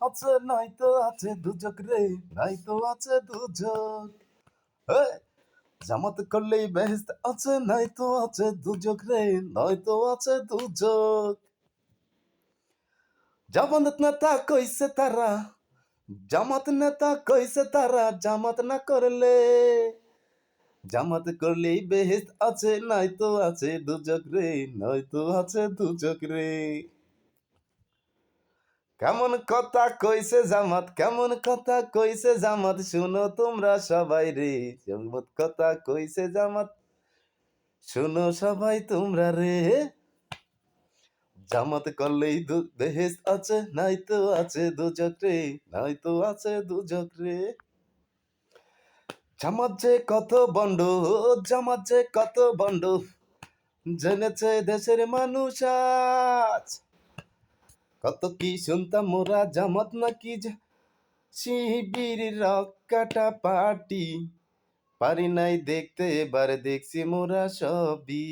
আছে নয়তো আছে দুজক রে, নয়তো আছে দুজক। এই, জামাত করলেই বেহেশত আছে, নয়তো আছে দুজক রে, নয়তো আছে দুজক। জামাত নেতা কইছে তারা, জামাত নেতা কইছে তারা, জামাত করলেই বেহেশত আছে, নয়তো আছে দুজক রে, নয়তো আছে দুজক রে। কেমন কথা কইছে জামাত, কেমন কথা কইছে জামাত, শুনো তোমরা সবাই রে। কেমন কথা কইছে জামাত, শুনো সবাই তোমরা রে। জামাত করলেই বেহেশত আছে, নয়তো আছে দুজক রে, নয়তো আছে দুজক রে। জামাত যে কত বন্ড, জামাত যে কত বন্ড, জেনেছে দেশের মানুষ আজ। কত কি শুনতাম মোরা, জামাত নাকি শিবির রক্কাটা পার্টি। পারি নাই দেখতে, এবার দেখছি মোরা সবই।